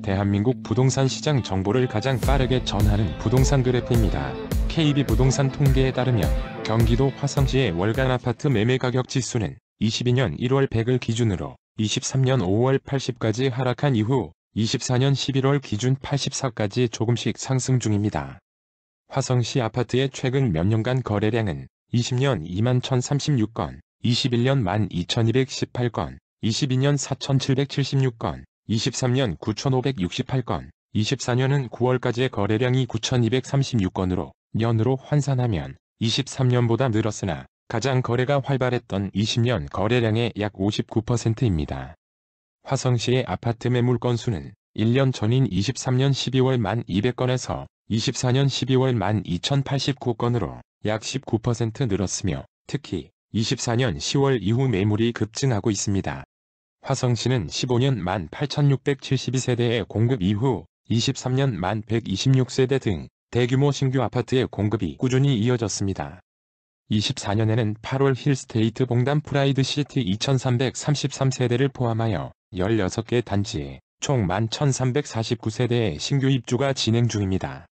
대한민국 부동산 시장 정보를 가장 빠르게 전하는 부동산 그래프입니다. KB부동산 통계에 따르면 경기도 화성시의 월간 아파트 매매 가격 지수는 22년 1월 100을 기준으로 23년 5월 80까지 하락한 이후 24년 11월 기준 84까지 조금씩 상승 중입니다. 화성시 아파트의 최근 몇 년간 거래량은 20년 2만 1036건, 21년 1만 2218건, 22년 4776건, 23년 9568건, 24년은 9월까지의 거래량이 9236건으로 년으로 환산하면 23년보다 늘었으나 가장 거래가 활발했던 20년 거래량의 약 59%입니다. 화성시의 아파트 매물 건수는 1년 전인 23년 12월 1200건에서 24년 12월 12089건으로 약 19% 늘었으며 특히 24년 10월 이후 매물이 급증하고 있습니다. 화성시는 15년 18,672세대의 공급 이후 23년 1,126세대 등 대규모 신규 아파트의 공급이 꾸준히 이어졌습니다. 24년에는 8월 힐스테이트 봉담 프라이드시티 2,333세대를 포함하여 16개 단지에 총 11,349세대의 신규 입주가 진행 중입니다.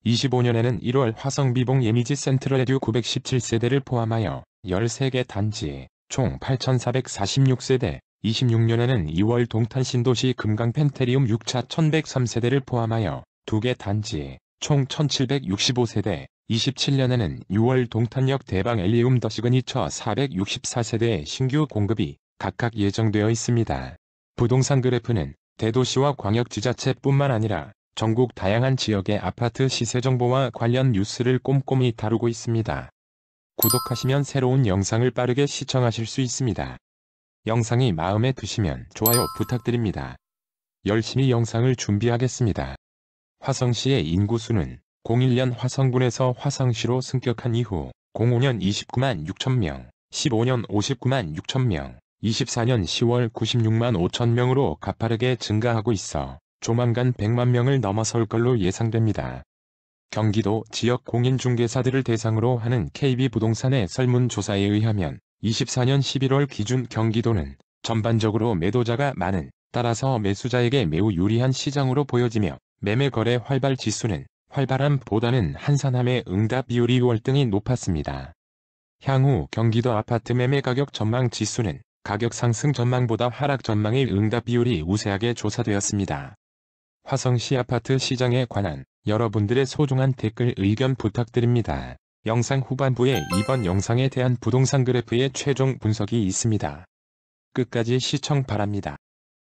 25년에는 1월 화성비봉 예미지 센트럴 에듀 917세대를 포함하여 13개 단지에 총 8,446세대, 26년에는 2월 동탄 신도시 금강 펜테리움 6차 1,103세대를 포함하여 2개 단지에 총 1,765세대, 27년에는 6월 동탄역 대방 엘리움 더 시그니처 464세대의 신규 공급이 각각 예정되어 있습니다. 부동산 그래프는 대도시와 광역지자체뿐만 아니라 전국 다양한 지역의 아파트 시세 정보와 관련 뉴스를 꼼꼼히 다루고 있습니다. 구독하시면 새로운 영상을 빠르게 시청하실 수 있습니다. 영상이 마음에 드시면 좋아요 부탁드립니다. 열심히 영상을 준비하겠습니다. 화성시의 인구수는 01년 화성군에서 화성시로 승격한 이후 05년 29만 6천명, 15년 59만 6천명, 24년 10월 96만 5천명으로 가파르게 증가하고 있어 조만간 100만 명을 넘어설 걸로 예상됩니다. 경기도 지역 공인중개사들을 대상으로 하는 KB부동산의 설문조사에 의하면 24년 11월 기준 경기도는 전반적으로 매도자가 많은, 따라서 매수자에게 매우 유리한 시장으로 보여지며 매매 거래 활발 지수는 활발함보다는 한산함의 응답 비율이 월등히 높았습니다. 향후 경기도 아파트 매매 가격 전망 지수는 가격 상승 전망보다 하락 전망의 응답 비율이 우세하게 조사되었습니다. 화성시 아파트 시장에 관한 여러분들의 소중한 댓글 의견 부탁드립니다. 영상 후반부에 이번 영상에 대한 부동산 그래프의 최종 분석이 있습니다. 끝까지 시청 바랍니다.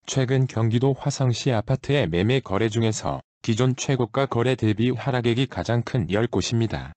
최근 경기도 화성시 아파트의 매매 거래 중에서 기존 최고가 거래 대비 하락액이 가장 큰 10곳입니다.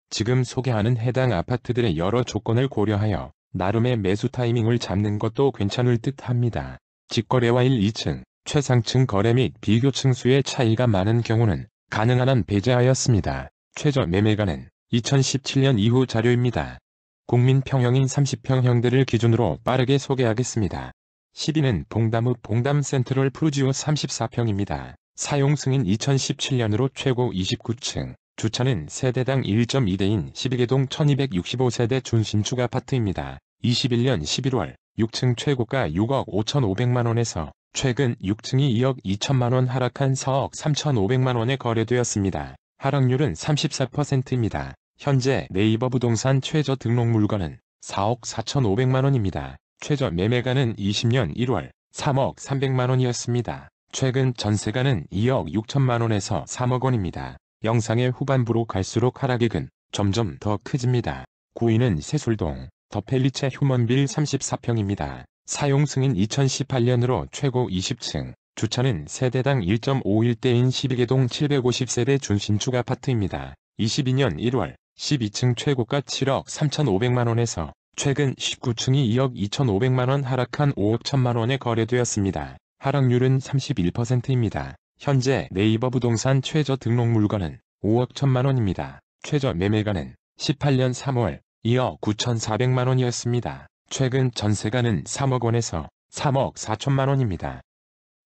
지금 소개하는 해당 아파트들의 여러 조건을 고려하여 나름의 매수 타이밍을 잡는 것도 괜찮을 듯 합니다. 직거래와 1, 2층, 최상층 거래 및 비교층 수의 차이가 많은 경우는 가능한 한 배제하였습니다. 최저 매매가는 2017년 이후 자료입니다. 국민평형인 30평형대를 기준으로 빠르게 소개하겠습니다. 10위는 봉담읍 봉담 센트럴 푸르지오 34평입니다. 사용 승인 2017년으로 최고 29층, 주차는 세대당 1.2대인 12개동 1265세대 준신축 아파트입니다. 21년 11월 6층 최고가 6억 5,500만원에서 최근 6층이 2억 2천만원 하락한 4억 3,500만원에 거래되었습니다. 하락률은 34%입니다. 현재 네이버 부동산 최저 등록 물건은 4억 4,500만원입니다. 최저 매매가는 20년 1월 3억 300만원이었습니다. 최근 전세가는 2억 6천만원에서 3억 원입니다. 영상의 후반부로 갈수록 하락액은 점점 더 커집니다. 9위는 세술동 더펠리체 휴먼빌 34평입니다. 사용 승인 2018년으로 최고 20층, 주차는 세대당 1.51대인 12개동 750세대 준신축 아파트입니다. 22년 1월 12층 최고가 7억 3,500만원에서 최근 19층이 2억 2,500만원 하락한 5억 1천만원에 거래되었습니다. 하락률은 31%입니다. 현재 네이버 부동산 최저 등록 물건은 5억 1천만원입니다. 최저 매매가는 18년 3월 2억 9,400만원이었습니다. 최근 전세가는 3억 원에서 3억 4천만원입니다.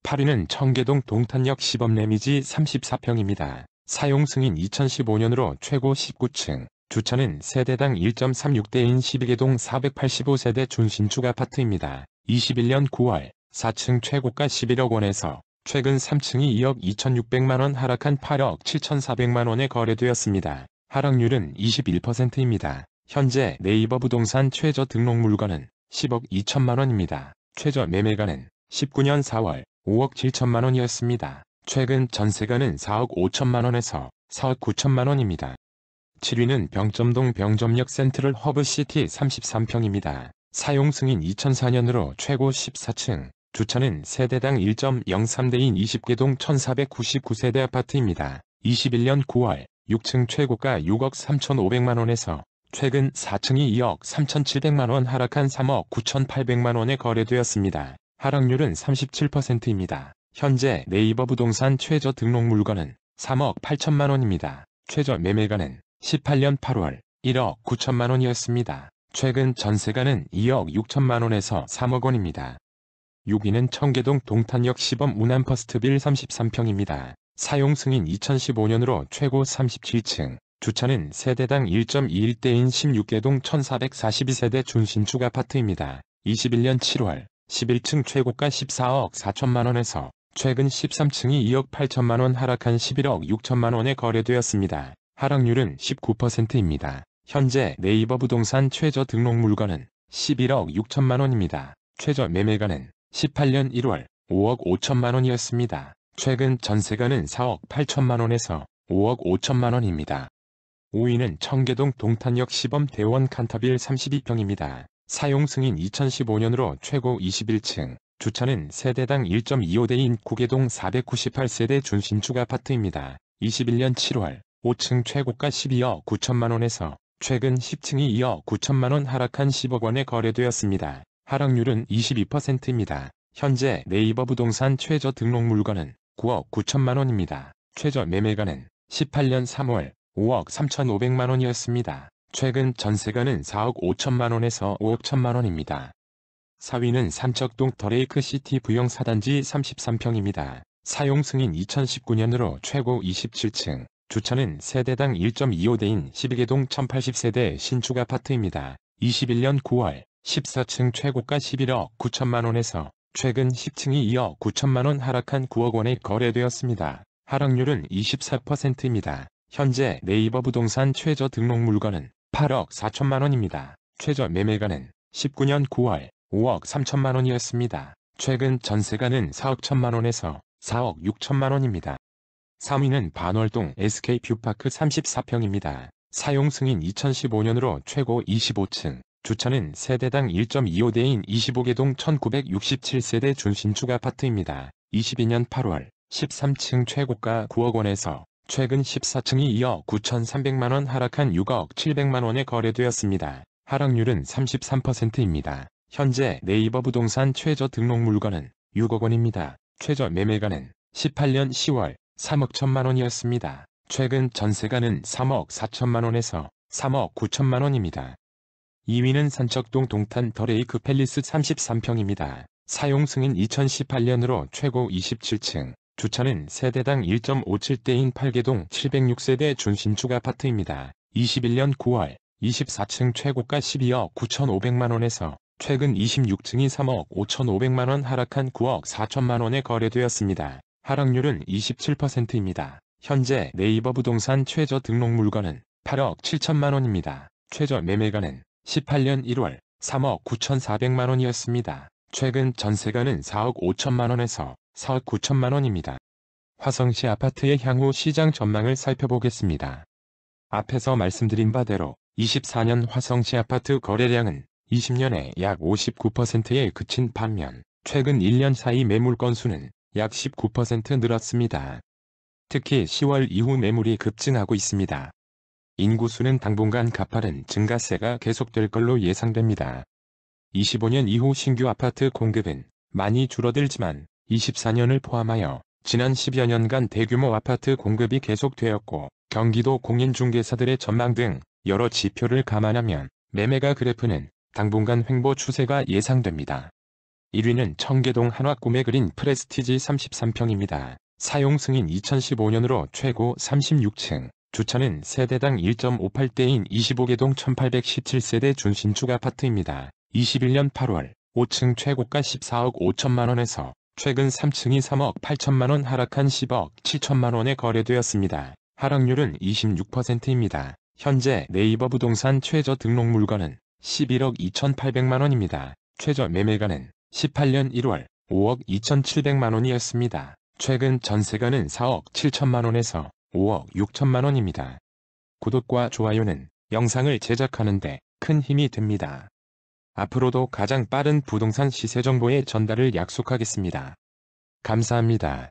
8위는 청계동 동탄역 시범 레미지 34평입니다. 사용 승인 2015년으로 최고 19층, 주차는 세대당 1.36대인 12개동 485세대 준신축 아파트입니다. 21년 9월 4층 최고가 11억 원에서 최근 3층이 2억 2,600만원 하락한 8억 7,400만원에 거래되었습니다. 하락률은 21%입니다. 현재 네이버 부동산 최저 등록 물건은 10억 2천만원입니다. 최저 매매가는 19년 4월 5억 7천만원이었습니다. 최근 전세가는 4억 5천만원에서 4억 9천만원입니다. 7위는 병점동 병점역 센트럴 허브시티 33평입니다. 사용 승인 2004년으로 최고 14층, 주차는 세대당 1.03대인 20개동 1499세대 아파트입니다. 21년 9월 6층 최고가 6억 3,500만원에서 최근 4층이 2억 3,700만원 하락한 3억 9,800만원에 거래되었습니다. 하락률은 37%입니다. 현재 네이버 부동산 최저 등록 물건은 3억 8천만원입니다. 최저 매매가는 18년 8월 1억 9천만원이었습니다. 최근 전세가는 2억 6천만원에서 3억 원입니다. 6위는 청계동 동탄역 시범 우남퍼스트빌 33평입니다. 사용 승인 2015년으로 최고 37층, 주차는 세대당 1.21대인 16개동 1442세대 준신축 아파트입니다. 21년 7월 11층 최고가 14억 4천만원에서 최근 13층이 2억 8천만원 하락한 11억 6천만원에 거래되었습니다. 하락률은 19%입니다. 현재 네이버 부동산 최저 등록 물건은 11억 6천만원입니다. 최저 매매가는 18년 1월 5억 5천만원이었습니다. 최근 전세가는 4억 8천만원에서 5억 5천만원입니다. 5위는 청계동 동탄역 시범 대원 칸타빌 32평입니다. 사용 승인 2015년으로 최고 21층, 주차는 세대당 1.25대인 구계동 498세대 준신축 아파트입니다. 21년 7월 5층 최고가 12억 9천만원에서 최근 10층이 2억 9천만원 하락한 10억 원에 거래되었습니다. 하락률은 22%입니다. 현재 네이버 부동산 최저 등록 물건은 9억 9천만원입니다. 최저 매매가는 18년 3월 5억 3,500만원이었습니다. 최근 전세가는 4억 5천만원에서 5억 1천만원입니다. 4위는 삼척동 더레이크시티 부영 4단지 33평입니다. 사용 승인 2019년으로 최고 27층, 주차는 세대당 1.25대인 12개동 1080세대 신축 아파트입니다. 21년 9월 14층 최고가 11억 9천만원에서 최근 10층이 2억 9천만원 하락한 9억 원에 거래되었습니다. 하락률은 24%입니다. 현재 네이버 부동산 최저 등록 물건은 8억 4천만원입니다. 최저 매매가는 19년 9월 5억 3천만원이었습니다. 최근 전세가는 4억 1천만원에서 4억 6천만원입니다. 3위는 반월동 SK뷰파크 34평입니다. 사용 승인 2015년으로 최고 25층, 주차는 세대당 1.25대인 25개동 1967세대 준신축 아파트입니다. 22년 8월 13층 최고가 9억 원에서 최근 14층이 2억 9,300만원 하락한 6억 700만원에 거래되었습니다. 하락률은 33%입니다. 현재 네이버 부동산 최저 등록 물건은 6억 원입니다. 최저 매매가는 18년 10월 3억 1천만원이었습니다. 최근 전세가는 3억 4천만원에서 3억 9천만원입니다. 2위는 산척동 동탄 더레이크 팰리스 33평입니다. 사용 승인 2018년으로 최고 27층, 주차는 세대당 1.57대인 8개동 706세대 준신축 아파트입니다. 21년 9월 24층 최고가 12억 9,500만원에서 최근 26층이 3억 5,500만원 하락한 9억 4천만원에 거래되었습니다. 하락률은 27%입니다. 현재 네이버 부동산 최저 등록 물건은 8억 7천만원입니다. 최저 매매가는 18년 1월 3억 9,400만원이었습니다. 최근 전세가는 4억 5천만원에서 4억 9천만원입니다. 화성시 아파트의 향후 시장 전망을 살펴보겠습니다. 앞에서 말씀드린 바대로 24년 화성시 아파트 거래량은 20년에 약 59%에 그친 반면 최근 1년 사이 매물 건수는 약 19% 늘었습니다. 특히 10월 이후 매물이 급증하고 있습니다. 인구수는 당분간 가파른 증가세가 계속될 걸로 예상됩니다. 25년 이후 신규 아파트 공급은 많이 줄어들지만 24년을 포함하여 지난 10여 년간 대규모 아파트 공급이 계속되었고 경기도 공인중개사들의 전망 등 여러 지표를 감안하면 매매가 그래프는 당분간 횡보 추세가 예상됩니다. 1위는 청계동 한화 꿈의 그린 프레스티지 33평입니다. 사용 승인 2015년으로 최고 36층, 주차는 세대당 1.58대인 25개동 1817세대 준신축 아파트입니다. 21년 8월 5층 최고가 14억 5천만원에서 최근 3층이 3억 8천만원 하락한 10억 7천만원에 거래되었습니다. 하락률은 26%입니다. 현재 네이버 부동산 최저 등록 물건은 11억 2,800만원입니다. 최저 매매가는 18년 1월 5억 2,700만원이었습니다. 최근 전세가는 4억 7천만원에서 5억 6천만원입니다. 구독과 좋아요는 영상을 제작하는 데 큰 힘이 됩니다. 앞으로도 가장 빠른 부동산 시세 정보의 전달을 약속하겠습니다. 감사합니다.